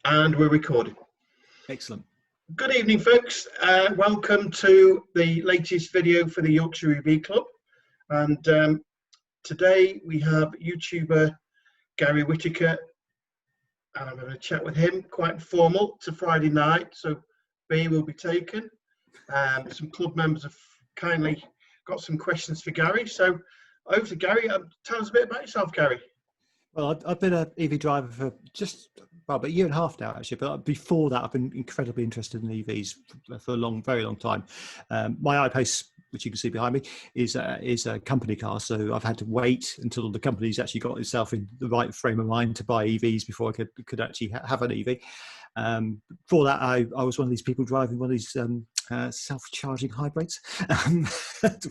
And we're recording. Excellent. Good evening, folks. Welcome to the latest video for the Yorkshire EV Club. And today we have YouTuber Garry Whittaker, and I'm going to chat with him. Quite formal. It's a Friday night, so beer will be taken. Some club members have kindly got some questions for Garry. So over to Garry. Tell us a bit about yourself, Garry. Well, I've been an EV driver for just about a year and a half now, actually. But before that, I've been incredibly interested in EVs for a very long time. My I-Pace, which you can see behind me, is a company car. So I've had to wait until the company's actually got itself in the right frame of mind to buy EVs before I could actually have an EV. Before that, I was one of these people driving one of these self-charging hybrids. It's a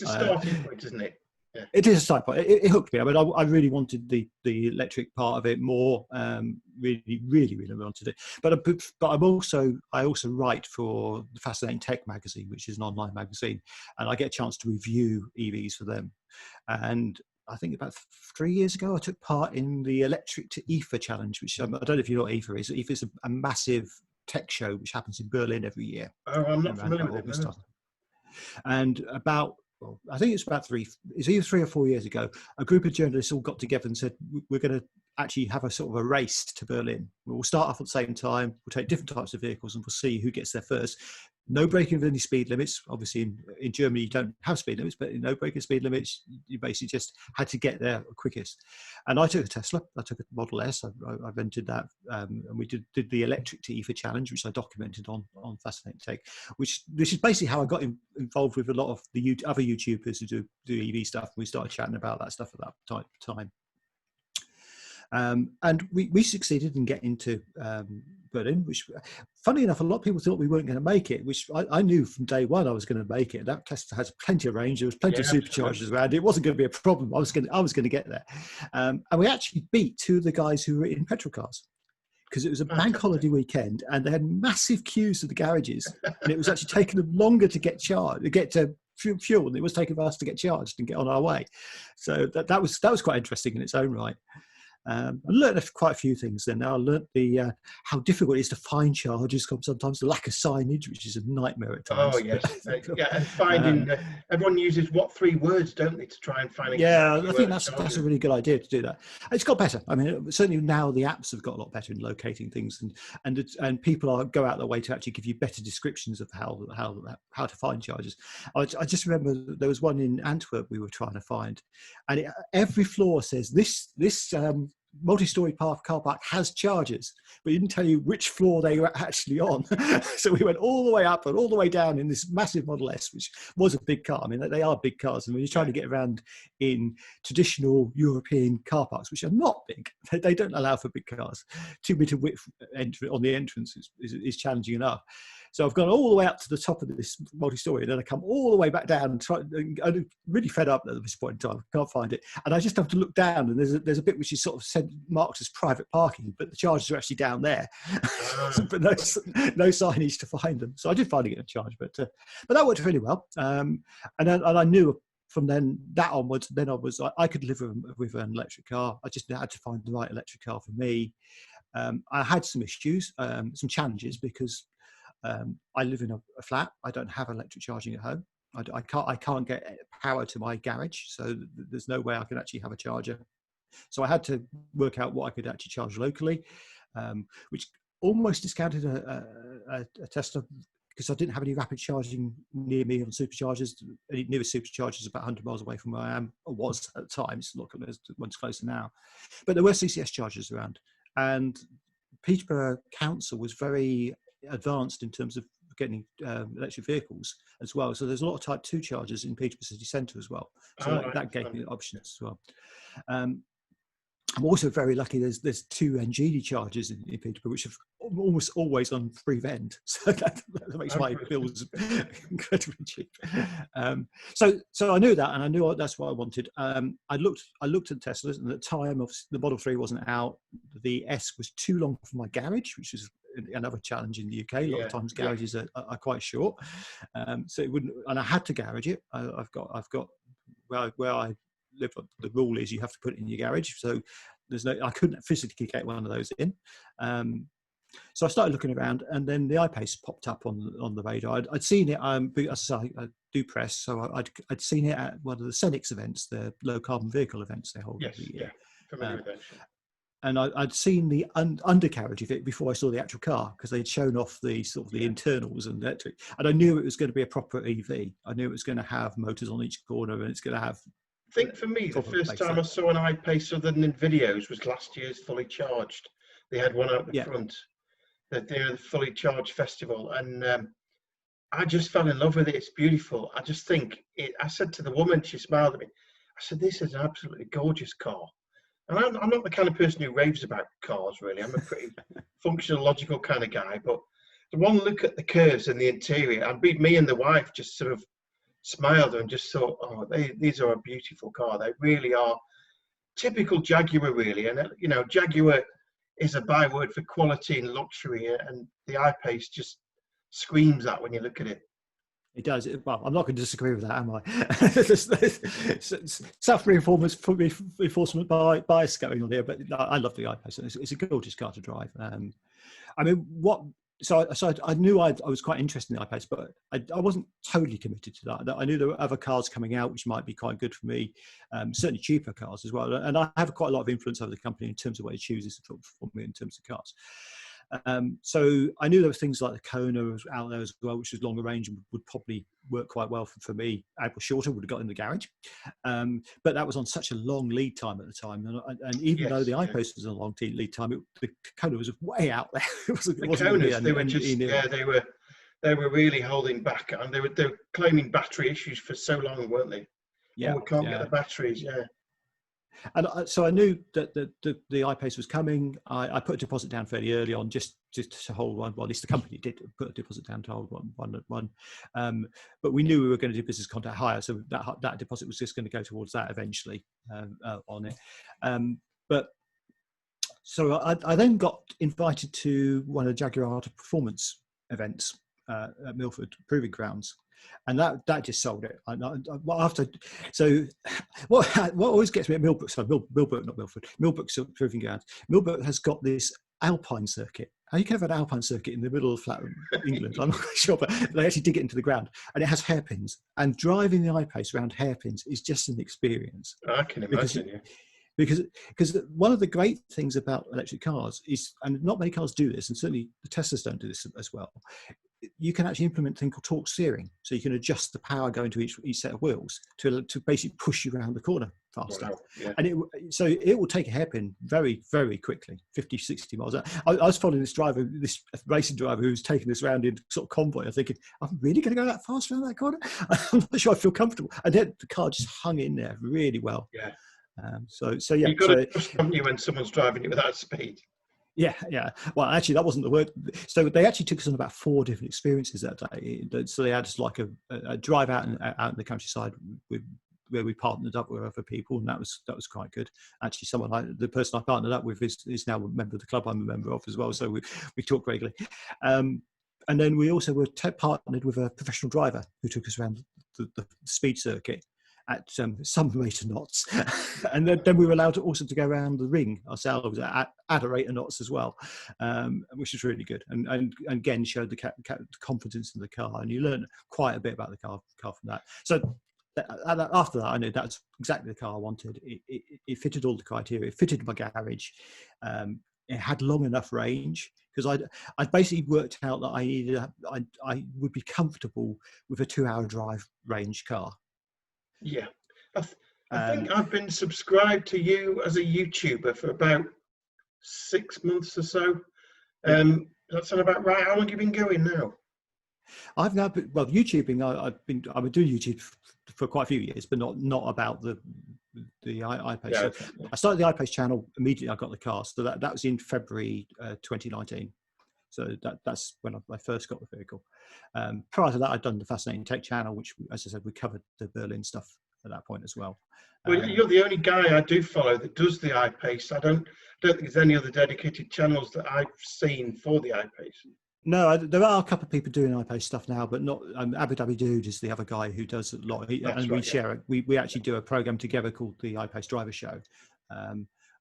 starting point, isn't it? Yeah. It is a side point. It hooked me. I mean, I really wanted the electric part of it more. Really wanted it. But I also write for the Fascinating Tech magazine, which is an online magazine, and I get a chance to review EVs for them. And I think about 3 years ago, I took part in the Electric to EFA challenge, which I don't know if you know what EFA is. EFA is a massive tech show which happens in Berlin every year. Oh, I'm not familiar with it. No. And I think it's either 3 or 4 years ago, a group of journalists all got together and said, we're going to actually have a sort of a race to Berlin. We'll start off at the same time. We'll take different types of vehicles and we'll see who gets there first. No breaking of any speed limits. Obviously, in Germany, you don't have speed limits, but no breaking speed limits. You basically just had to get there quickest. And I took a Tesla. I took a Model S. I rented that. And we did the Electric to EFA challenge, which I documented on Fascinating Tech, which is basically how I got involved with a lot of the other YouTubers who do EV stuff. We started chatting about that stuff at that time. And we succeeded in getting to Berlin, which, funny enough, a lot of people thought we weren't going to make it, which I knew from day one I was going to make it. That Tesla has plenty of range. There was plenty of superchargers around. It wasn't going to be a problem. I was going to get there. And we actually beat two of the guys who were in petrol cars, because it was a bank holiday weekend and they had massive queues to the garages, and it was actually taking them longer to get to fuel than it was taking us to get charged and get on our way. So that was quite interesting in its own right. I learned quite a few things then. I learned how difficult it is to find chargers, sometimes the lack of signage, which is a nightmare at times. Oh, yes. And finding, everyone uses 3 words, don't they, to try and find I think that's a really good idea to do that. It's got better. I mean, certainly now the apps have got a lot better in locating things, and people go out their way to actually give you better descriptions of how to find chargers. I just remember there was one in Antwerp we were trying to find, and every floor says this multi-story car park has chargers, but it didn't tell you which floor they were actually on. So we went all the way up and all the way down in this massive Model S, which was a big car. I mean, they are big cars, and when you're trying to get around in traditional European car parks, which are not big, they don't allow for big cars. 2-meter width on the entrance is challenging enough. So I've gone all the way up to the top of this multi-story, and then I come all the way back down. I'm really fed up at this point in time. I can't find it, and I just have to look down. And there's a bit which is sort of marked as private parking, but the chargers are actually down there, but no signage to find them. So I did finally get a charge, but that worked really well. And I knew from that onwards, I could live with an electric car. I just had to find the right electric car for me. I had some issues, some challenges, because I live in a flat. I don't have electric charging at home. I can't get power to my garage, so there's no way I can actually have a charger. So I had to work out what I could actually charge locally, which almost discounted a Tesla, because I didn't have any rapid charging near me on superchargers. Any nearest superchargers is about 100 miles away from where I am, or was at the time. It's not one's closer now. But there were CCS chargers around, and Peterborough Council was very advanced in terms of getting electric vehicles as well. So there's a lot of Type 2 chargers in Peterborough City Centre as well. So that gave me options as well. I'm also very lucky. There's 2 NGD chargers in Peterborough, which are almost always on free vend, so that makes my bills incredibly cheap. So I knew that, and I knew that's what I wanted. I looked at Teslas, and at the time of the Model 3 wasn't out. The S was too long for my garage, which is another challenge in the UK. A lot of times garages are quite short, so it wouldn't. And I had to garage it. I've got where I live. The rule is you have to put it in your garage. So I couldn't physically get one of those in. So I started looking around, and then the I-Pace popped up on the radar. I'd seen it. As I say, I do press, so I'd seen it at one of the Cenix events, the low carbon vehicle events they hold every year. Familiar with that. And I'd seen the undercarriage of it before I saw the actual car, because they'd shown off the sort of the internals and electric. And I knew it was going to be a proper EV. I knew it was going to have motors on each corner, and it's going to have. I think for me, the first time I saw an I-Pace other than in videos was last year's Fully Charged. They had one out the front, the Fully Charged festival, and I just fell in love with it. It's beautiful. I just think I said to the woman, she smiled at me. I said, "This is an absolutely gorgeous car." And I'm not the kind of person who raves about cars, really. I'm a pretty functional, logical kind of guy. But the one look at the curves in the interior, and me and the wife just sort of smiled and just thought, "Oh, these are a beautiful car. They really are typical Jaguar, really." And you know, Jaguar is a byword for quality and luxury, and the I-Pace just screams that when you look at it. It does. Well, I'm not going to disagree with that, am I? Self-reinforcement bias going on here, but I love the I-Pace. It's a gorgeous car to drive. I mean, so I knew I was quite interested in the I-Pace, but I wasn't totally committed to that. I knew there were other cars coming out which might be quite good for me, certainly cheaper cars as well. And I have quite a lot of influence over the company in terms of what it chooses for me in terms of cars. So I knew there were things like the Kona out there as well, which was longer range and would probably work quite well for me. It was shorter, would have got in the garage, but that was on such a long lead time at the time. And even though the I-Pace was on a long lead time, the Kona was way out there. They were really holding back, and they were claiming battery issues for so long, weren't they? Yeah, we can't get the batteries. Yeah. And so I knew that the I-Pace was coming. I put a deposit down fairly early on, just to hold one. Well, at least the company did put a deposit down to hold one. But we knew we were going to do business contact hire, so that deposit was just going to go towards that eventually on it. But so I then got invited to one of the Jaguar Performance events at Milford Proving Grounds. And that just sold it. What always gets me at Millbrook, not Milford, Millbrook's Proving Grounds. Millbrook has got this alpine circuit. How you can have an alpine circuit in the middle of flat England? I'm not quite sure, but they actually dig it into the ground, and it has hairpins. And driving the I-Pace around hairpins is just an experience. I can imagine. Because one of the great things about electric cars is, and not many cars do this, and certainly the Teslas don't do this as well, you can actually implement a thing called torque steering. So you can adjust the power going to each set of wheels to basically push you around the corner faster. Wow, yeah. And it will take a hairpin very, very quickly, 50, 60 miles. I was following this racing driver who was taking this around in sort of convoy. I'm thinking, I'm really going to go that fast around that corner? I'm not sure I feel comfortable. And then the car just hung in there really well. Yeah. So yeah. You've got to trust you when someone's driving it without speed. Yeah. Well, actually, that wasn't the word. So they actually took us on about 4 different experiences that day. So they had us like a drive out in the countryside where we partnered up with other people, and that was quite good. Actually, the person I partnered up with is now a member of the club I'm a member of as well. So we talk regularly. And then we also were partnered with a professional driver who took us around the speed circuit at some rate of knots. And then we were allowed to go around the ring ourselves at a rate of knots as well, which was really good. And again, showed the confidence in the car. And you learn quite a bit about the car from that. So after that, I knew that's exactly the car I wanted. It fitted all the criteria. It fitted my garage. It had long enough range, because I'd basically worked out that I would be comfortable with a 2-hour drive range car. Yeah, I think I've been subscribed to you as a YouTuber for about 6 months or so. That sound about right? How long have you been going now? I've now been, YouTubing. I've been doing YouTube for quite a few years, but not about the I-Pace. Yeah, so I started the I-Pace channel immediately I got the car. So that was in February 2019. So that's when I first got the vehicle. Prior to that, I'd done the Fascinating Tech channel, which, as I said, we covered the Berlin stuff at that point as well. Well, you're the only guy I do follow that does the I-Pace. I don't think there's any other dedicated channels that I've seen for the I-Pace. No, there are a couple of people doing I-Pace stuff now, but not Abu Dhabi Dude is the other guy who does a lot. We share it. We actually do a program together called the I-Pace Driver Show,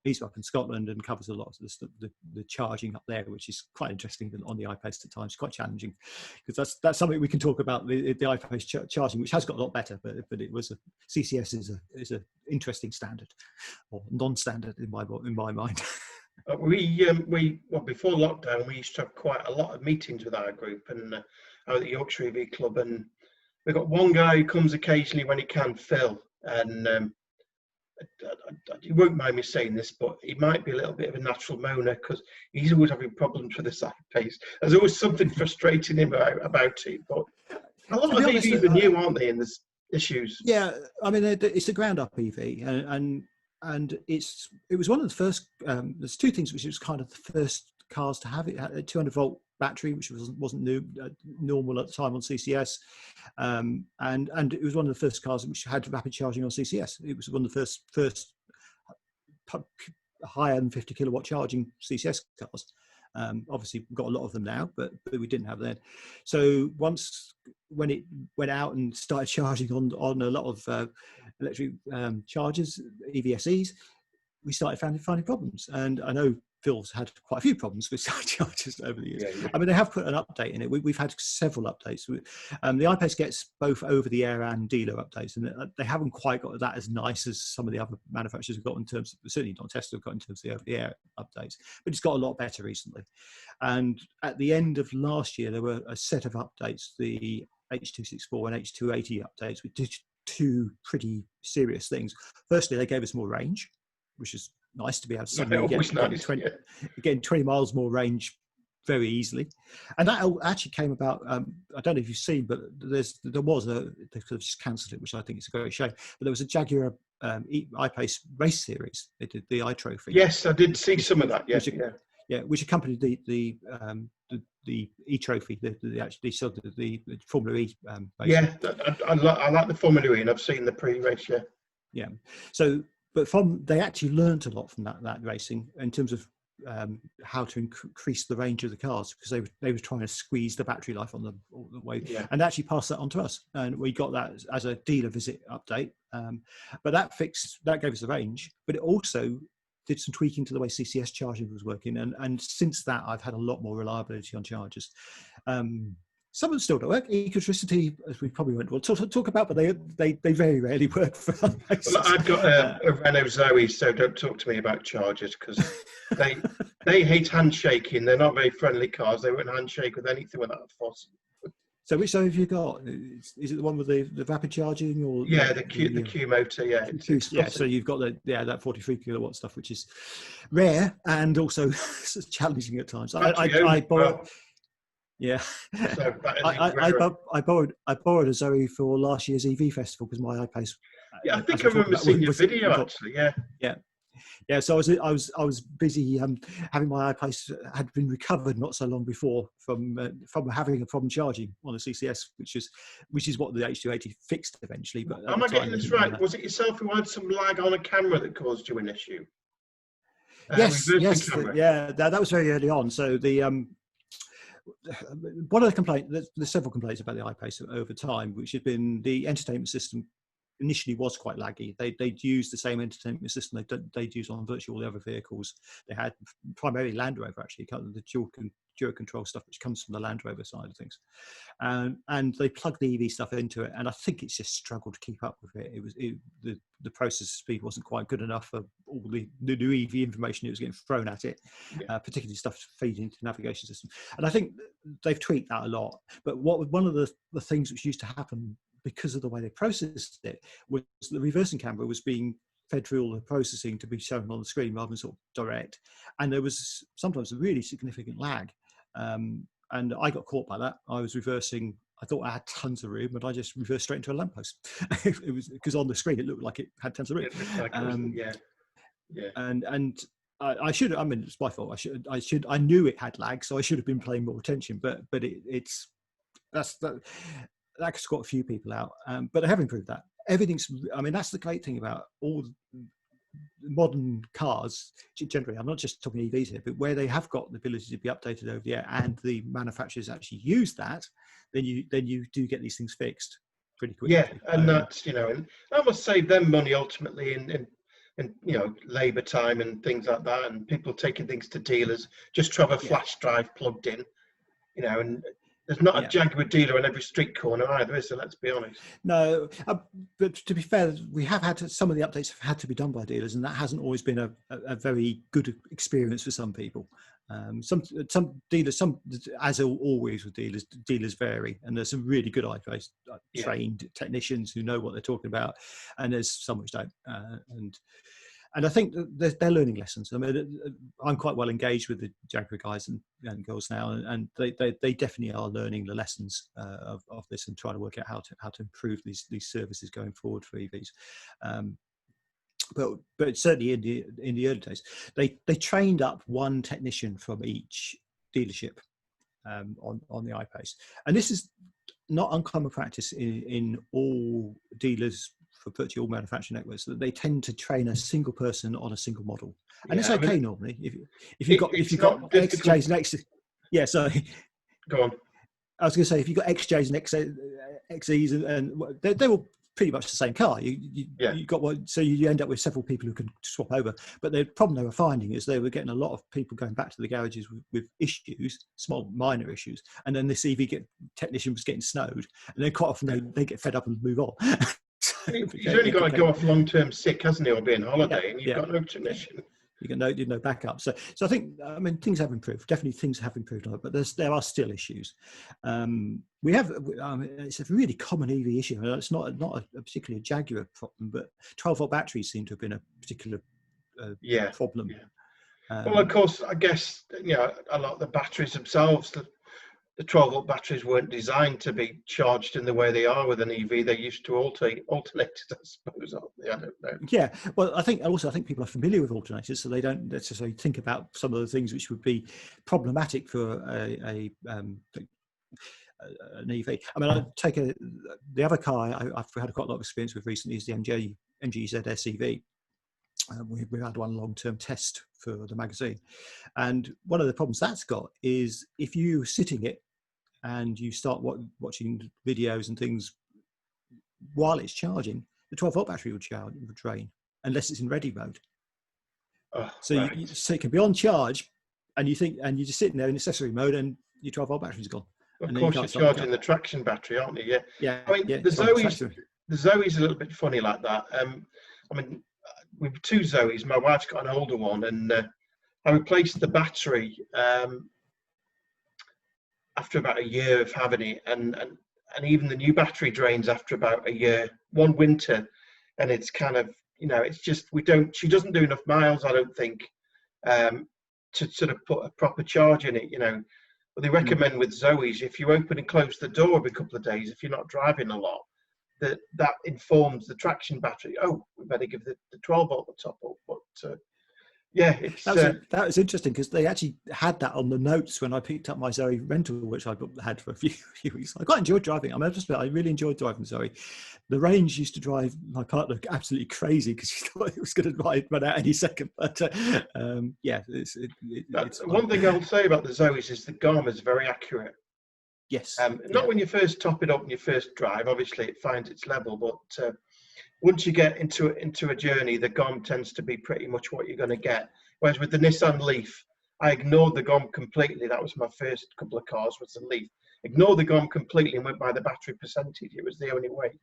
He's up in Scotland and covers a lot of the charging up there, which is quite interesting on the I-Pace at times, quite challenging, because that's something we can talk about, the I-Pace charging, which has got a lot better, but it was CCS is a interesting standard, or non-standard in my mind. Well, before lockdown, we used to have quite a lot of meetings with our group and out at the Yorkshire EV Club, and we've got one guy who comes occasionally when he can, Phil, and you won't mind me saying this, but he might be a little bit of a natural moaner because he's always having problems with the I-Pace. There's always something frustrating him about it, but a lot of EVs are new, aren't they, and there's issues. Yeah, I mean, it's a ground-up EV, and it was one of the first. There's two things which was kind of the first cars to have it. It had a 200-volt battery, which wasn't normal at the time on CCS, and it was one of the first cars which had rapid charging on CCS. It was one of the first higher than 50 kilowatt charging CCS cars. Obviously, we've got a lot of them now, but we didn't have then. So when it went out and started charging on a lot of electric chargers, EVSEs, we started finding problems. And I know Phil's had quite a few problems with chargers over the years. Yeah. I mean, they have put an update in it. We've had several updates. The I-Pace gets both over-the-air and dealer updates, and they haven't quite got that as nice as some of the other manufacturers have got in terms of, certainly not Tesla have got in terms of the over-the-air updates, but it's got a lot better recently. And at the end of last year, there were a set of updates, the H264 and H280 updates, which did two pretty serious things. Firstly, they gave us more range, which is nice to be able to getting 20 miles more range very easily. And that actually came about, I don't know if you've seen, but they could have just cancelled it, which I think is a great shame, but there was a Jaguar I-Pace race series. They did the I-Trophy. Yes, I did see some of that, which accompanied the E-Trophy, the Formula E race. I like the Formula E, and I've seen the pre-race, yeah. So, but they actually learned a lot from that racing in terms of how to increase the range of the cars, because they were trying to squeeze the battery life on them all the way, and actually pass that on to us. And we got that as a dealer visit update. But that gave us the range, but it also did some tweaking to the way CCS charging was working. And since that, I've had a lot more reliability on chargers. Some of them still don't work. Ecotricity, as we probably won't talk about, but they very rarely work for us. Well, I've got a Renault Zoe, so don't talk to me about chargers, because they hate handshaking. They're not very friendly cars. They won't handshake with anything without a fuss. So which Zoe have you got? Is it the one with the rapid charging, or the Q motor? Yeah, So you've got that 43 kilowatt stuff, which is rare and also challenging at times. I borrowed. Yeah, so I borrowed a Zoe for last year's EV festival because my I-Pace. Yeah, I think I remember seeing your video actually. Yeah. So I was busy having my I-Pace had been recovered not so long before from having a problem charging on a CCS, which is what the H280 fixed eventually. But am I getting this right? Was it yourself who had some lag on a camera that caused you an issue? Yes. Yeah, that was very early on. So the one of the complaints, there's several complaints about the I-Pace over time, which had been the entertainment system initially was quite laggy. They'd used the same entertainment system they'd used on virtually all the other vehicles. They had primarily Land Rover, actually, the dual control stuff, which comes from the Land Rover side of things. And they plugged the EV stuff into it, and I think it's just struggled to keep up with it. The processor speed wasn't quite good enough for all the new EV information that was getting thrown at it, particularly stuff feeding into the navigation system. And I think they've tweaked that a lot. But one of the things which used to happen because of the way they processed it was the reversing camera was being fed through all the processing to be shown on the screen rather than sort of direct. And there was sometimes a really significant lag. And I got caught by that. I was reversing. I thought I had tons of room, but I just reversed straight into a lamppost. It was because on the screen it looked like it had tons of room. And I should. I mean, it's my fault. I knew it had lag, so I should have been paying more attention. But that's got a few people out. But I have improved that. Everything's. I mean, that's the great thing about all modern cars generally. I'm not just talking EVs here, but where they have got the ability to be updated over the air and the manufacturers actually use that, then you do get these things fixed pretty quickly. Yeah, and that's and that must save them money ultimately in and labour time and things like that, and people taking things to dealers just to have a flash drive plugged in, and there's not a Jaguar dealer on every street corner either, is there? Let's be honest. No, but to be fair, we have had some of the updates have had to be done by dealers, and that hasn't always been a very good experience for some people. Some dealers, as always with dealers vary, and there's some really good I-Pace trained technicians who know what they're talking about, and there's some which don't. And I think they're learning lessons. I mean, I'm quite well engaged with the Jaguar guys and girls now, and they definitely are learning the lessons of this and trying to work out how to improve these services going forward for EVs. But certainly in the early days, they trained up one technician from each dealership on the I-Pace, and this is not uncommon practice in all dealers for virtually all manufacturing networks, that they tend to train a single person on a single model, and it's okay normally if you've got XJs and X. Yeah, sorry. Go on. I was going to say, if you've got XJs and XEs and they're all pretty much the same car. You got one, so you end up with several people who can swap over. But the problem they were finding is they were getting a lot of people going back to the garages with issues, small minor issues, and then this EV technician was getting snowed, and then quite often they get fed up and move on. He's only got to go off long-term sick, hasn't he, or be on holiday, and you've got no technician. You can no backup. So I think, I mean, things have improved. Definitely things have improved, but there are still issues. We have, it's a really common EV issue. It's not a particularly a Jaguar problem, but 12-volt batteries seem to have been a particular problem. Yeah. Well, of course, I guess, a lot of the batteries themselves, the 12-volt batteries weren't designed to be charged in the way they are with an EV. They're used to alternators, I suppose, aren't they? I don't know. Yeah, well, I think people are familiar with alternators, so they don't necessarily think about some of the things which would be problematic for an EV. I mean, I take the other car I've had quite a lot of experience with recently is the MG ZS EV. We had one long-term test for the magazine, and one of the problems that's got is if you sit in it and you start watching videos and things while it's charging, the 12-volt battery would drain unless it's in ready mode. So it can be on charge, and you're just sitting there in accessory mode, and your 12-volt battery's gone. Of course, you're charging the traction battery, aren't you? Yeah. I mean, the Zoe's a little bit funny like that. I mean, with two Zoes, my wife's got an older one, and I replaced the battery after about a year of having it, and even the new battery drains after about a year, one winter, and it's kind of, it's just, she doesn't do enough miles, I don't think, to sort of put a proper charge in it, But they recommend with Zoe's, if you open and close the door every couple of days, if you're not driving a lot, that informs the traction battery, we better give the 12-volt the top up. But that was interesting, because they actually had that on the notes when I picked up my Zoe rental, which I had for a few weeks. I quite enjoyed driving. I really enjoyed driving Zoe. The range used to drive my partner absolutely crazy because she thought it was going to run out any second. But it's one thing I'll say about the Zoes is the GOM is very accurate. Yes. Not when you first top it up in your first drive. Obviously, it finds its level, but once you get into a journey, the GOM tends to be pretty much what you're going to get. Whereas with the Nissan Leaf, I ignored the GOM completely. That was my first couple of cars, was the Leaf. Ignored the GOM completely and went by the battery percentage. It was the only way.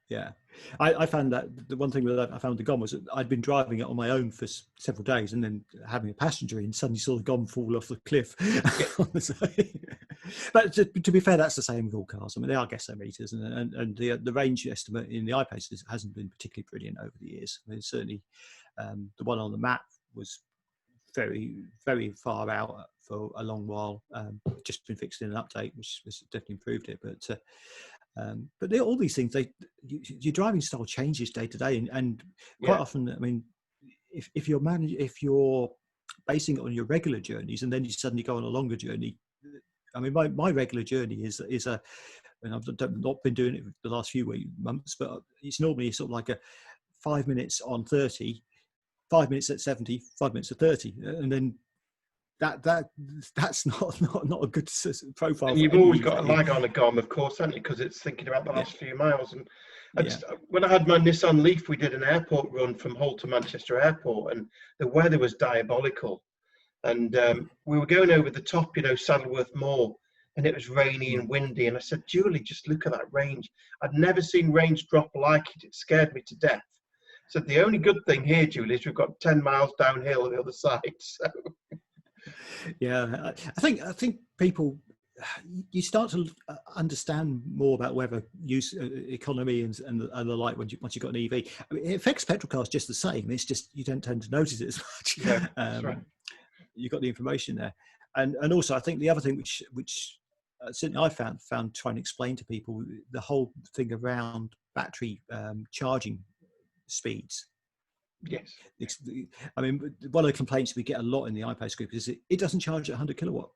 Yeah, I found that the one thing that I found with the GOM was that I'd been driving it on my own for several days, and then having a passenger in, suddenly saw the GOM fall off the cliff. But to be fair, that's the same with all cars. I mean, they are guessometers, and the range estimate in the I-Pace hasn't been particularly brilliant over the years. I mean, certainly the one on the map was very, very far out for a long while. Just been fixed in an update, which has definitely improved it, but all these things, your driving style changes day to day, and quite often, I mean, if you're basing it on your regular journeys, and then you suddenly go on a longer journey. I mean, my regular journey is and I've not been doing it for the last few months, but it's normally sort of like a 5 minutes on 30, 5 minutes at 70, 5 minutes at 30, and then that's not a good profile. And for you've any always got a EV. lag on a GOM, of course, haven't you? Because it's thinking about the Yeah. last few miles. And Yeah. when I had my Nissan Leaf, we did an airport run from Hull to Manchester Airport, and the weather was diabolical. And we were going over the top, Saddleworth Moor, and it was rainy and windy. And I said, Julie, just look at that range. I'd never seen range drop like it. It scared me to death. So the only good thing here, Julie, is we've got 10 miles downhill on the other side. So. Yeah, I think people, you start to understand more about weather use, economy, and the like once you've got an EV. I mean, it affects petrol cars just the same. It's just you don't tend to notice it as much. Yeah, that's right. You've got the information there, and also I think the other thing which certainly I found trying to explain to people the whole thing around battery charging speeds. Yes. I mean, one of the complaints we get a lot in the I-Pace group is it doesn't charge at 100 kilowatt.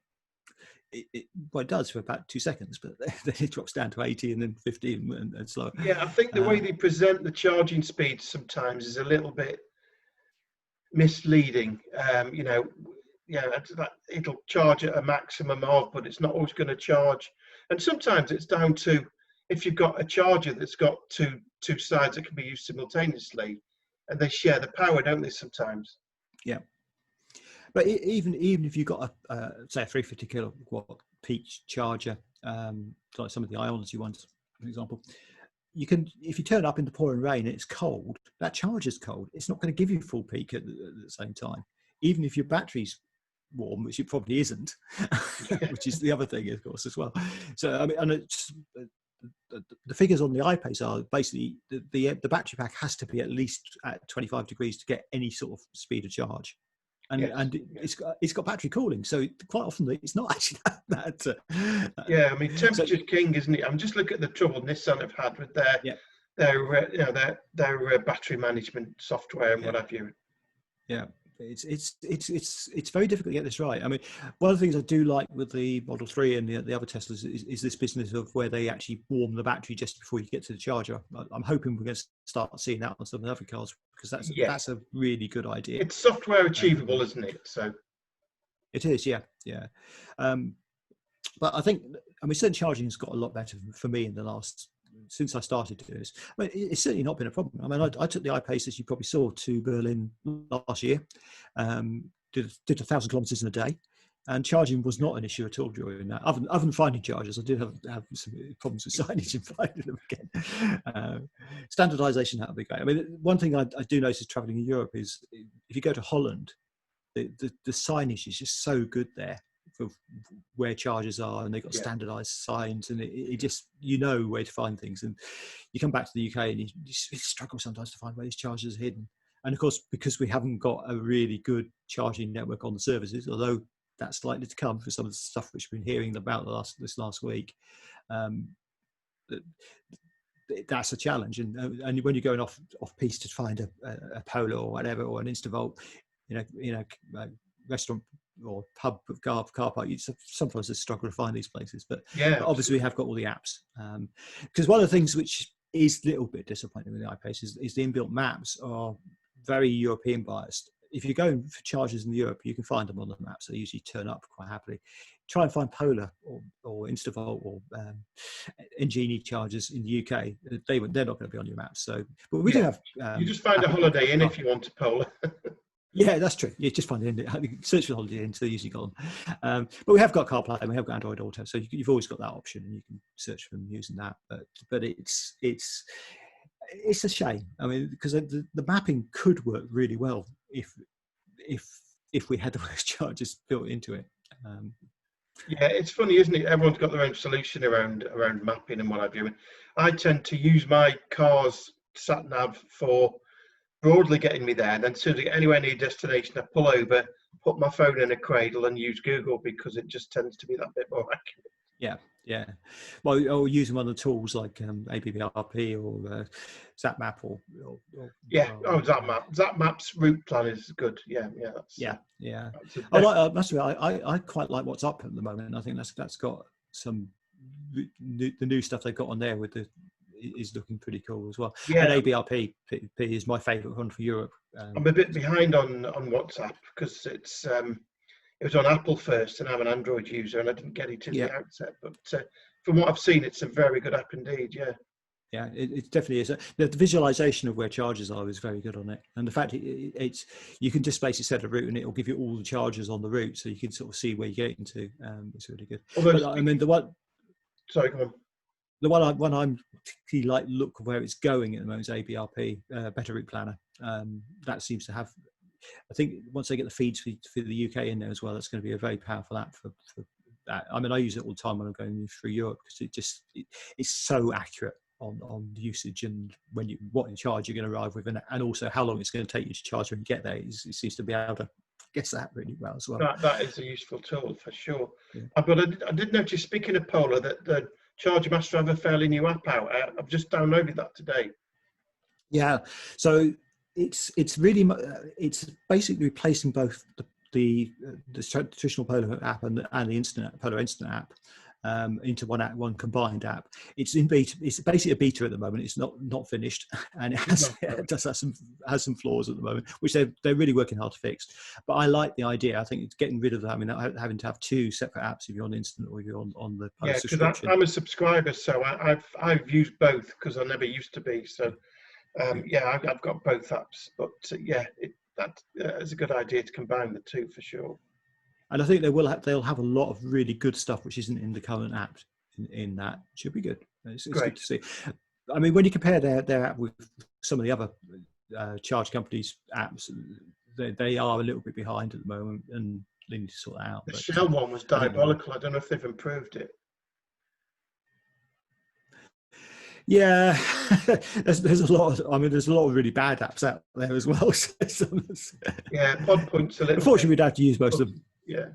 Well, it does for about 2 seconds, but then it drops down to 80 and then 50 and slower. Yeah, I think the way they present the charging speeds sometimes is a little bit misleading. It'll charge at a maximum of, but it's not always going to charge. And sometimes it's down to if you've got a charger that's got two sides that can be used simultaneously, and they share the power, don't they? Sometimes. Yeah. But even if you've got say a 350 kilowatt peak charger, like some of the Ionity ones, for example, you can, if you turn up in the pouring rain and it's cold, that charger's cold. It's not going to give you full peak at the same time, even if your battery's warm, which it probably isn't, which is the other thing, of course, as well. So I mean, and it's, the figures on the I-Pace are basically the battery pack has to be at least at 25 degrees to get any sort of speed of charge. And it's got battery cooling, so quite often it's not actually that. Yeah, I mean, temperature's king, isn't it? I'm just looking at the trouble Nissan have had with their battery management software and what have you. Yeah, it's very difficult to get this right. I mean, one of the things I do like with the Model 3 and the other Teslas is this business of where they actually warm the battery just before you get to the charger. I'm hoping we're going to start seeing that on some of the other cars, because that's a really good idea. It's software achievable, isn't it? So it is, yeah. But I think, certain charging has got a lot better for me in the last, since I started doing this. I mean, it's certainly not been a problem. I mean, I took the I-Pace, as you probably saw, to Berlin last year, did 1,000 kilometers in a day, and charging was not an issue at all during that. Other than finding chargers, I did have some problems with signage and finding them again. Standardization, that would be great. I mean, one thing I do notice traveling in Europe is if you go to Holland, the signage is just so good there for where chargers are, and they've got standardized signs, and it just, where to find things. And you come back to the UK and you struggle sometimes to find where these chargers are hidden. And of course, because we haven't got a really good charging network on the services, although that's likely to come for some of the stuff which we've been hearing about this last week, that's a challenge. And when you're going off piste to find a Polo or whatever, or an Instavolt, restaurant or pub car park, you sometimes just struggle to find these places. But obviously we have got all the apps, because one of the things which is a little bit disappointing with the I-Pace is the inbuilt maps are very European biased. If you're going for chargers in Europe, you can find them on the maps. They usually turn up quite happily. Try and find Polar or Instavolt or Engini chargers in the UK. They're not going to be on your maps. So, but we do have. You just find a Holiday Inn if you want a Polar. Yeah, that's true. You just find it. Search for Holiday Inn, so they're usually gone. But we have got CarPlay and we have got Android Auto, so you've always got that option, and you can search for them using that. But it's a shame. I mean, because the mapping could work really well if we had those chargers built into it. Yeah, it's funny, isn't it? Everyone's got their own solution around mapping and what have you. I tend to use my car's sat nav for broadly getting me there, and then as soon as I get anywhere near destination, I pull over, put my phone in a cradle, and use Google, because it just tends to be that bit more accurate. Yeah. Well, or using one of the tools like ABBRP or ZapMap or ZapMap's route plan is good. I quite like WhatsApp at the moment. I think that's got some the new stuff they've got on there with is looking pretty cool as well. And ABRP is my favourite one for Europe. I'm a bit behind on WhatsApp, because it's it was on Apple first, and I'm an Android user, and I didn't get it in Yeah. the outset. But from what I've seen, it's a very good app indeed. Yeah. Yeah, it definitely is. The visualization of where charges are is very good on it, and the fact it's you can just basically set a route and it will give you all the charges on the route, so you can sort of see where you're getting to. It's really good. Although, But I mean, the one go one I'm particularly like look where it's going at the moment is ABRP, Better Route Planner. That seems to have. I think once they get the feeds for the UK in there as well, that's going to be a very powerful app for that. I mean, I use it all the time when I'm going through Europe because it's so accurate on usage and what charge you're going to arrive with, and also how long it's going to take you to charge when you get there. It seems to be able to guess that really well as well. That is a useful tool for sure. Yeah. But I did notice, speaking of Polar, that the Charger Master have a fairly new app out. I've just downloaded that today. Yeah, so it's really it's basically replacing both the traditional Polar app and the Polar Instant app into one combined app. It's in beta. It's basically a beta at the moment. It's not finished, and it does has some flaws at the moment, which they're really working hard to fix. But I like the idea. I think it's getting rid of having to have two separate apps if you're on Instant or if you're on the Polar subscription. I'm a subscriber, so I've used both because I never used to be. So yeah, I've got both apps, but yeah, that is a good idea to combine the two for sure. And I think they'll have a lot of really good stuff which isn't in the current app. In that should be good. It's good to see. I mean, when you compare their app with some of the other charge companies' apps, they are a little bit behind at the moment, and they need to sort that out. The Shell one was diabolical. I don't know if they've improved it. Yeah, there's a lot. There's a lot of really bad apps out there as well. Yeah, Pod Point's a little. Unfortunately, we'd have to use most of them. Yeah.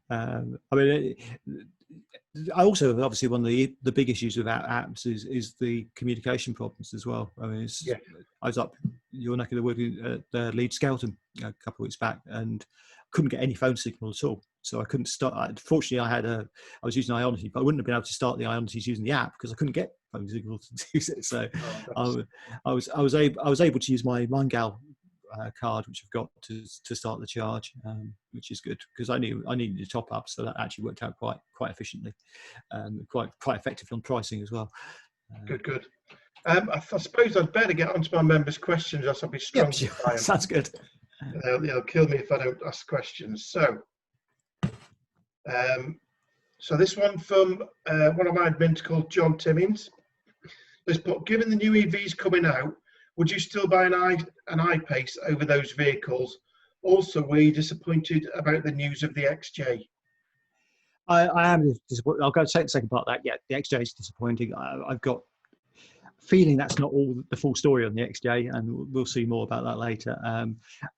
I mean, I also obviously one of the big issues with apps is the communication problems as well. I mean, I was up your neck of the wood at Leeds Skelton a couple of weeks back and couldn't get any phone signal at all. So I couldn't start. Fortunately, I was using Ionity, but I wouldn't have been able to start the Ionities using the app because I couldn't get phone signal to use it. So I was able to use my Mangal card, which I've got to start the charge, which is good because I needed to top up, so that actually worked out quite efficiently, quite effectively on pricing as well. Good. I suppose I'd better get onto my members' questions, else I'll be strong. Yep, sure. Sounds good. They'll kill me if I don't ask questions. So, so this one from one of my admins called John Timmins. Let's put, given the new EVs coming out, would you still buy an I-Pace over those vehicles? Also, were you disappointed about the news of the XJ? I am disappointed. I'll go take the second part of that. Yeah, the XJ is disappointing. I've got a feeling that's not all the full story on the XJ, and we'll see more about that later.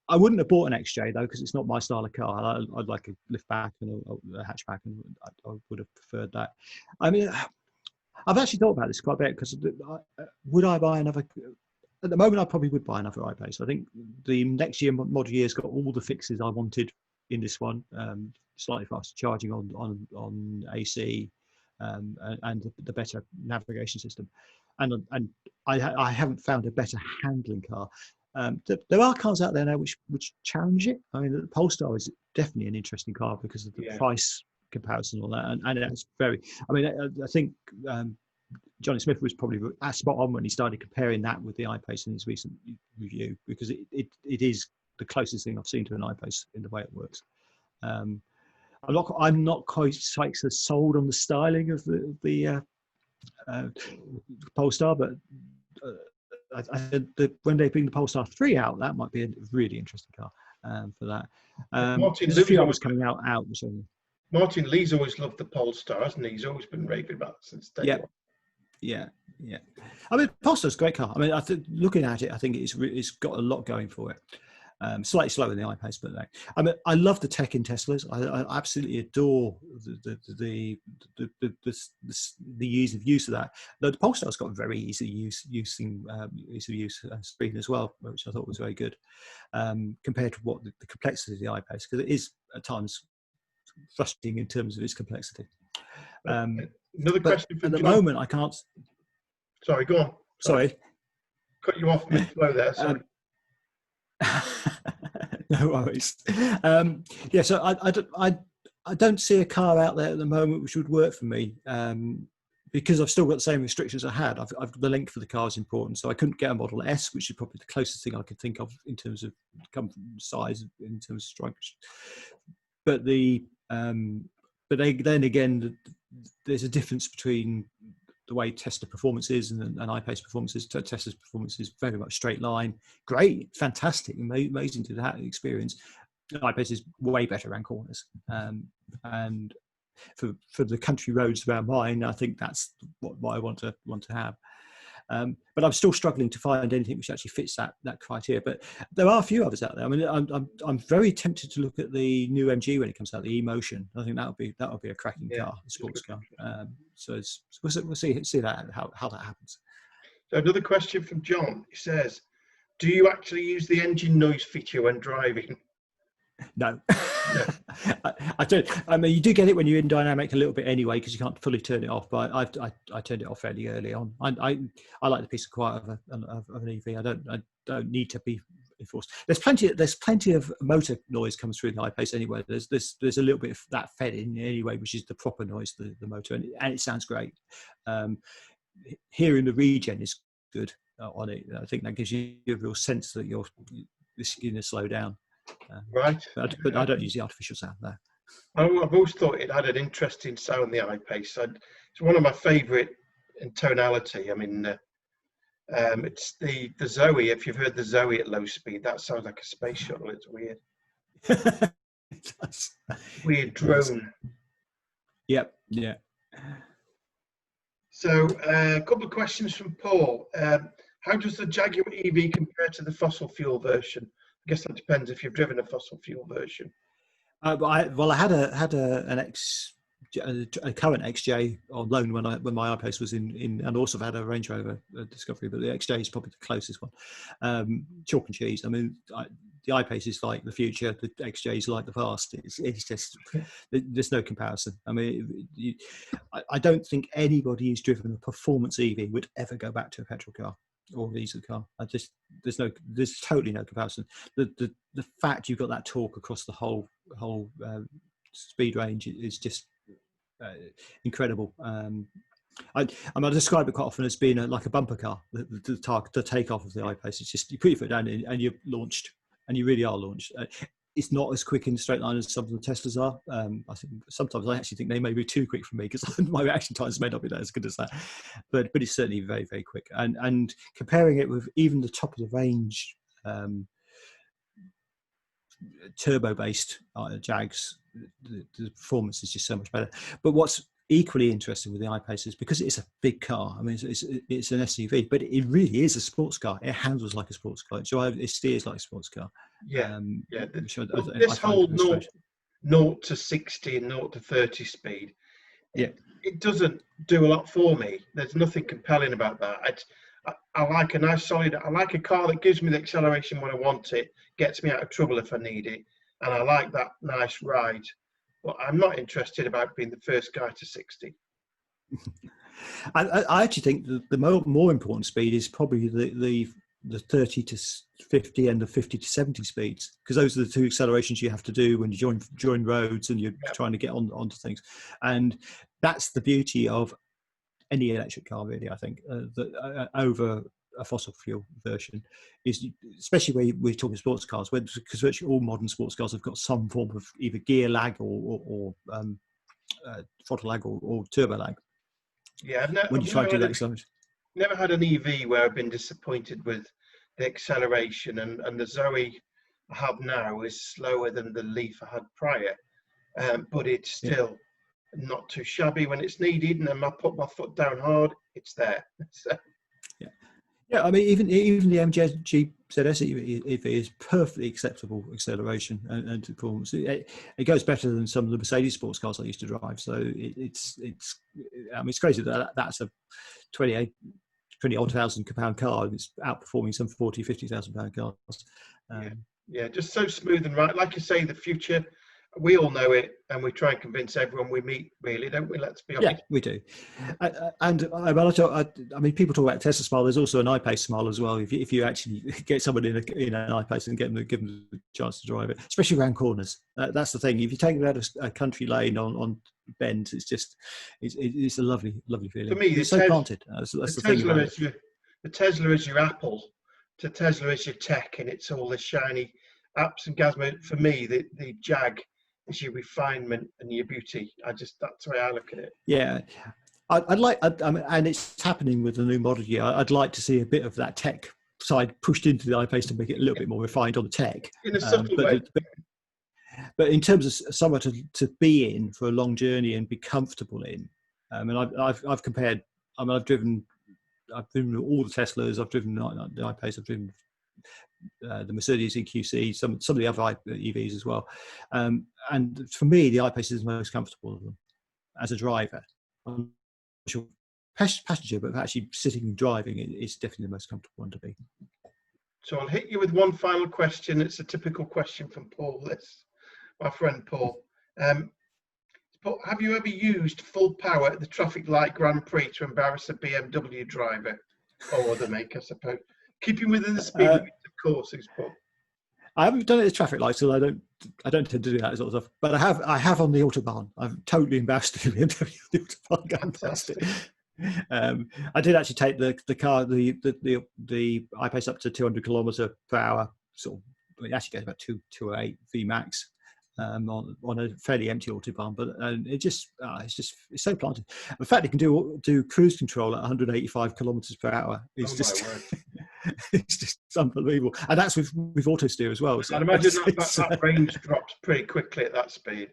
I wouldn't have bought an XJ though, because it's not my style of car. I'd like a liftback and a hatchback, and I would have preferred that. I mean, I've actually thought about this quite a bit because would I buy another? At the moment, I probably would buy another I-Pace. I think the next year model year's got all the fixes I wanted in this one. Slightly faster charging on AC, and the better navigation system. And I haven't found a better handling car. There are cars out there now which challenge it. I mean, the Polestar is definitely an interesting car because of the price comparison and all that, and it's very. I mean, I think. Johnny Smith was probably spot on when he started comparing that with the I-Pace in his recent review, because it is the closest thing I've seen to an I-Pace in the way it works. I'm not quite so sold on the styling of the Polestar, but I think that when they bring the Polestar 3 out, that might be a really interesting car for that. There's a few others coming out. So. Martin Lee's always loved the Polestar, hasn't he? He's always been raving about it since day one. Yeah. I mean, Polestar's a great car. I mean, I think looking at it, I think it's got a lot going for it. Slightly slower than the I-Pace, but I mean, I love the tech in Teslas. I absolutely adore the ease of use of that. The Polestar's got a very ease of use screen as well, which I thought was very good compared to what the complexity of the I-Pace, because it is at times frustrating in terms of its complexity. Another question for at the John. moment, I can't. Sorry, go on. Sorry. Cut you off mid-flow there. Sorry. No worries. Yeah, so I don't see a car out there at the moment which would work for me, because I've still got the same restrictions I had. The length for the car is important, so I couldn't get a Model S, which is probably the closest thing I could think of in terms of comfort, size, in terms of stripes. But then again, there's a difference between the way Tesla performance is and I-Pace performance is. Tesla's performance is very much straight line, great, fantastic, amazing to have experience. I-Pace is way better around corners, and for the country roads around mine, I think that's what I want to have. But I'm still struggling to find anything which actually fits that criteria. But there are a few others out there. I mean, I'm very tempted to look at the new MG when it comes out, the E-Motion. I think that would be a cracking car, a sports car. So we'll see that how that happens. So another question from John. He says, "Do you actually use the engine noise feature when driving?" No. I don't. I mean, you do get it when you're in dynamic a little bit anyway, because you can't fully turn it off. But I turned it off fairly early on. I like the peace of quiet of an EV. I don't need to be enforced. There's plenty of motor noise comes through the I-Pace anyway. There's a little bit of that fed in anyway, which is the proper noise, the motor, and it sounds great. Hearing the regen is good on it. I think that gives you a real sense that you're going to slow down. Right. But I don't use the artificial sound there. I've always thought it had an interesting sound, the I-Pace. It's one of my favourite in tonality. I mean, it's the Zoe. If you've heard the Zoe at low speed, that sounds like a space shuttle. It's weird. It does. Weird drone. Yep. Yeah. So a couple of questions from Paul. How does the Jaguar EV compare to the fossil fuel version? I guess that depends if you've driven a fossil fuel version. I had a current XJ on loan when my I-Pace was in, and also had a Range Rover Discovery, but the XJ is probably the closest one. Chalk and cheese. I mean, the I-Pace is like the future. The XJ is like the past. It's just there's no comparison. I mean, I don't think anybody who's driven a performance EV would ever go back to a petrol car or diesel car. There's totally no comparison. The fact you've got that torque across the whole speed range is just incredible. I describe it quite often as being like a bumper car. The takeoff of the I-Pace, it's just you put your foot down and you're launched, and you really are launched. It's not as quick in the straight line as some of the Teslas are. I actually think they may be too quick for me, because my reaction times may not be as good as that. But it's certainly very, very quick. And comparing it with even the top of the range turbo-based Jags, the performance is just so much better. But what's equally interesting with the I-Pace is because it's a big car. I mean, it's an SUV, but it really is a sports car. It handles like a sports car. It steers like a sports car. Yeah, this whole 0 to 60 and 0 to 30 speed, it doesn't do a lot for me. There's nothing compelling about that. I like a nice solid. I like a car that gives me the acceleration when I want it, gets me out of trouble if I need it, and I like that nice ride. But I'm not interested about being the first guy to 60. I actually think the more important speed is probably the 30 to 50 and the 50 to 70 speeds, because those are the two accelerations you have to do when you join roads and you're trying to get onto things. And that's the beauty of any electric car, really. I think that over a fossil fuel version is, especially where we're talking sports cars, because virtually all modern sports cars have got some form of either gear lag or throttle lag or turbo lag. Yeah, never had an EV where I've been disappointed with the acceleration, and the Zoe I have now is slower than the Leaf I had prior, but it's still not too shabby when it's needed, and then I put my foot down hard, it's there. So. Yeah, I mean, even the MG ZS EV is perfectly acceptable acceleration and performance. It goes better than some of the Mercedes sports cars I used to drive. So it's crazy that that's a 20-odd thousand pound car, and it's outperforming some 50,000 pound cars. Yeah, just so smooth and right. Like you say, the future. we all know it, and we try and convince everyone we meet, really, don't we? Let's be honest. Yeah, we do. I mean, people talk about Tesla Smile. There's also an I-Pace Smile as well. If you actually get someone in an I-Pace and give them the chance to drive it, especially around corners. That's the thing. If you take it out of a country lane on bends, it's a lovely feeling. For me, it's so planted. That's the thing about it. The Tesla is your Apple. The Tesla is your tech, and it's all the shiny apps and gazmo. For me, the Jag is your refinement and your beauty. That's the way I look at it. Yeah. I'd like, and it's happening with the new model year. I'd like to see a bit of that tech side pushed into the I-Pace to make it a little bit more refined on the tech. In a subtle way. But in terms of somewhere to be in for a long journey and be comfortable in, and I've compared. I mean, I've driven all the Teslas. I've driven the I-Pace. I've driven the Mercedes EQC, some of the other EVs as well. And for me, the I-Pace is the most comfortable of them as a driver. I'm sure passenger, but actually sitting and driving, it's definitely the most comfortable one to be. So I'll hit you with one final question. It's a typical question from Paul, my friend Paul. Paul, have you ever used full power at the traffic light Grand Prix to embarrass a BMW driver or other make, I suppose? Keeping within the speed limit, of course, is Paul. I haven't done it at traffic lights, so I don't tend to do that sort of stuff. But I have on the Autobahn. I've totally embarrassed the BMW on the Autobahn going past it. I did actually take the car, the I-Pace up to 200 kilometre per hour. Sort of, it actually goes about 208 VMAX on a fairly empty Autobahn, but it's so planted. The fact it can do cruise control at 185 kilometres per hour is it's just unbelievable, and that's with auto steer as well. So I'd imagine that range drops pretty quickly at that speed.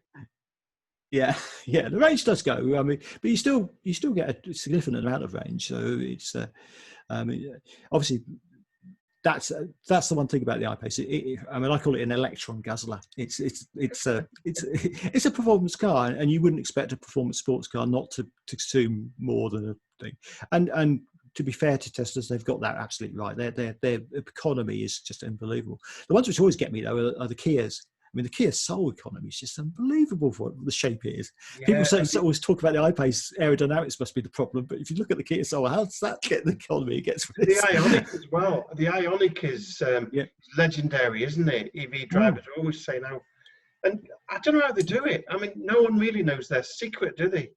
Yeah, the range does go. I mean, but you still get a significant amount of range. So it's obviously that's the one thing about the I-Pace. I mean, I call it an electron guzzler. It's a performance car, and you wouldn't expect a performance sports car not to consume more than a thing. And to be fair to Teslas, they've got that absolutely right. Their economy is just unbelievable. The ones which always get me though are the Kias. I mean, the Kia Soul economy is just unbelievable for what the shape it is. Yeah, People always talk about the I-Pace aerodynamics must be the problem, but if you look at the Kia Soul, how does that get the economy? It gets the Ioniq as well. The Ioniq is legendary, isn't it? EV drivers are always saying how, and I don't know how they do it. I mean, no one really knows their secret, do they?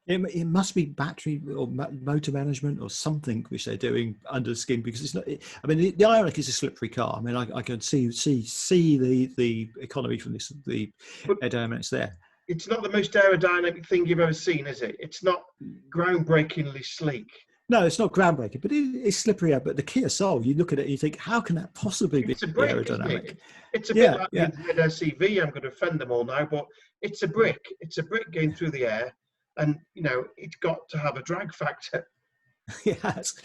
It must be battery or motor management or something which they're doing under the skin, because it's not. I mean, the Ioniq is a slippery car. I mean, I can see the economy from the aerodynamics there. It's not the most aerodynamic thing you've ever seen, is it? It's not groundbreakingly sleek. No, it's not groundbreaking, but it's slippery. But the Kia Soul, you look at it and you think, how can that possibly be aerodynamic? It's a bit like the ZSEV. I'm going to offend them all now, but it's a brick. It's a brick going through the air. And, you know, it's got to have a drag factor. Yes.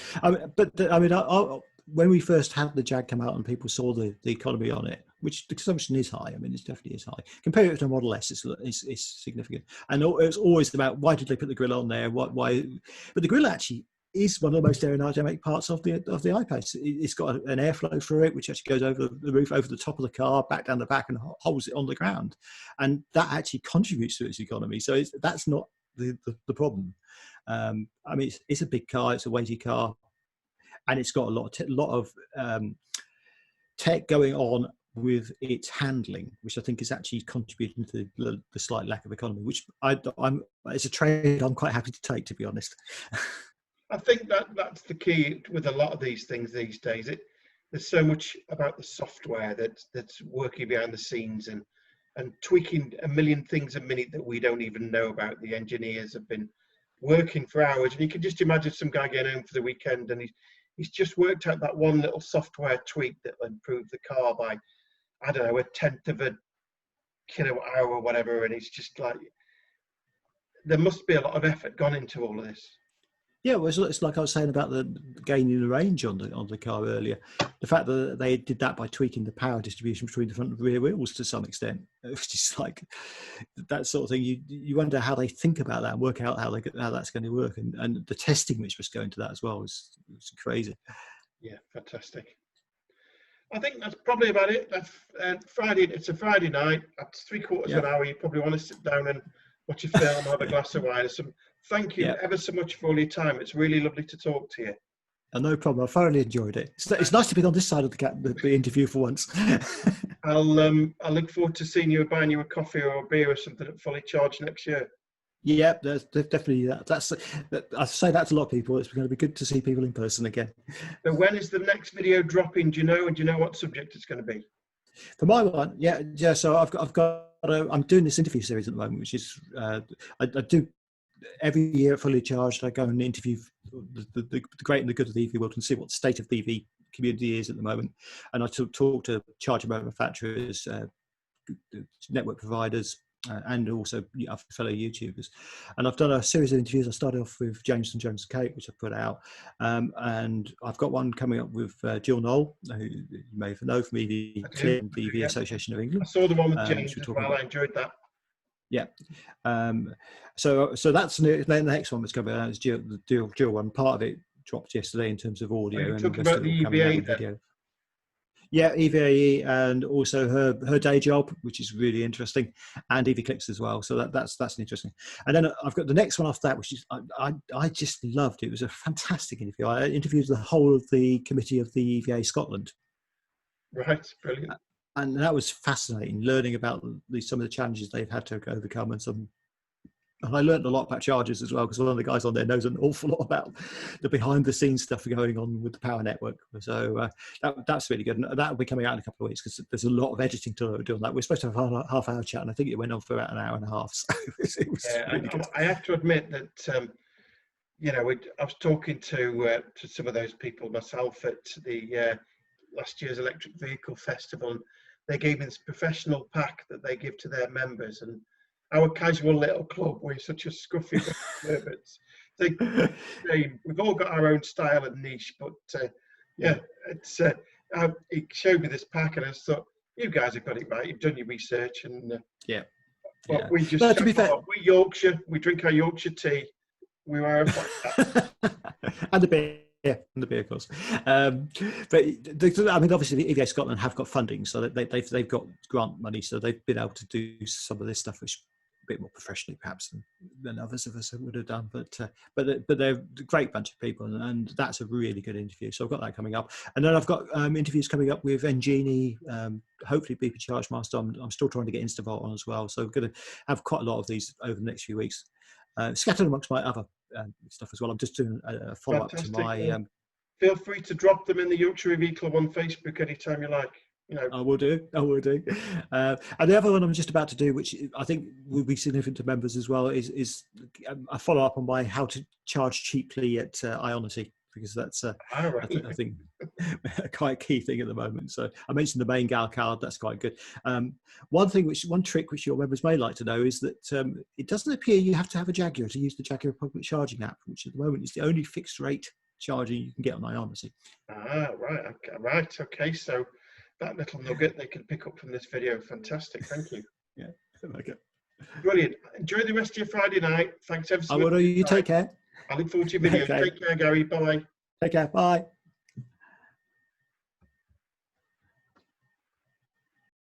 When we first had the Jag come out and people saw the economy on it, which the consumption is high. I mean, it definitely is high. Compare it to a Model S, it's significant. And it's always about, why did they put the grille on there? Why? But the grille actually is one of the most aerodynamic parts of the I-Pace. It's got an airflow through it, which actually goes over the roof, over the top of the car, back down the back, and holds it on the ground. And that actually contributes to its economy. So that's not the problem. I mean, it's a big car, it's a weighty car, and it's got a lot of tech going on with its handling, which I think is actually contributing to the slight lack of economy, which it's a trade I'm quite happy to take, to be honest. I think that's the key with a lot of these things these days. There's so much about the software that's working behind the scenes and tweaking a million things a minute that we don't even know about. The engineers have been working for hours, and you can just imagine some guy getting home for the weekend and he's just worked out that one little software tweak that will improve the car by, I don't know, 1/10 of a kilowatt hour or whatever. And it's just like, there must be a lot of effort gone into all of this. Yeah, well, it's like I was saying about the gaining the range on the car earlier. The fact that they did that by tweaking the power distribution between the front and rear wheels to some extent, it's just like that sort of thing. You wonder how they think about that and work out how that's going to work, and the testing which was going to that as well is crazy. Yeah, fantastic. I think that's probably about it. That's Friday. It's a Friday night. It's 3/4 of an hour. You probably want to sit down and watch a film, have a glass of wine. So thank you ever so much for all your time. It's really lovely to talk to you. No problem. I thoroughly enjoyed it. It's nice to be on this side of the interview for once. I'll look forward to seeing you, buying you a coffee or a beer or something at Fully Charged next year. Yeah, there's definitely that. I say that to a lot of people. It's going to be good to see people in person again. So when is the next video dropping? Do you know? And do you know what subject it's going to be? For my one, yeah. So I'm doing this interview series at the moment, which is I do every year at Fully Charged. I go and interview the great and the good of the EV world and see what the state of the EV community is at the moment. And I talk to charger manufacturers, network providers, and also fellow YouTubers. And I've done a series of interviews. I started off with James and Jones and Kate, which I put out, and I've got one coming up with Jill Knoll, who you may know from the EV Association of England. I saw the one with James as well. I enjoyed that. Yeah. So that's the next one that's coming out. Is Jill one. Part of it dropped yesterday in terms of audio. You're talking about the EVA video. Yeah, EVAE, and also her day job, which is really interesting, and EV Clicks as well. So that's interesting. And then I've got the next one after that, which is I just loved. It was a fantastic interview. I interviewed the whole of the committee of the EVA Scotland. Right, brilliant. And that was fascinating, learning about some of the challenges they've had to overcome, and I learned a lot about chargers as well, because one of the guys on there knows an awful lot about the behind-the-scenes stuff going on with the power network. So that's really good. And that will be coming out in a couple of weeks, because there's a lot of editing to do on that. We're supposed to have a half-hour chat, and I think it went on for about an hour and a half. So it was really good. I have to admit that, I was talking to some of those people myself at the last year's Electric Vehicle Festival. And they gave me this professional pack that they give to their members, and our casual little club, we're such a scruffy perverts. We've all got our own style and niche, but it's he showed me this pack, and I just thought, you guys have got it right. You've done your research, and we just to be fair, we're Yorkshire. We drink our Yorkshire tea. We are and the beer. Yeah, and the beer, of course. But I mean, obviously, the EVA Scotland have got funding, so they've got grant money, so they've been able to do some of this stuff, which a bit more professionally, perhaps, than others of us would have done. But they're a great bunch of people, and that's a really good interview. So I've got that coming up, and then I've got interviews coming up with Engini, hopefully BP Charge Master. I'm still trying to get Instavolt on as well, so I'm going to have quite a lot of these over the next few weeks, scattered amongst my other stuff as well. I'm just doing a follow-up to my... Feel free to drop them in the Yorkshire EV Club on Facebook anytime you like. I will do. And the other one I'm just about to do, which I think will be significant to members as well, is a follow-up on my how to charge cheaply at Ionity, because that's I think quite a key thing at the moment. So I mentioned the main gal card. That's quite good. One trick which your members may like to know is that it doesn't appear you have to have a Jaguar to use the Jaguar public charging app, which at the moment is the only fixed rate charging you can get on Ionity. Right. Okay. So that little nugget they can pick up from this video. Fantastic. Thank you. Yeah. Okay. Brilliant. Enjoy the rest of your Friday night. Thanks ever so much. You take care. I look forward to your video. Okay. Take care, Gary. Bye. Take care. Bye.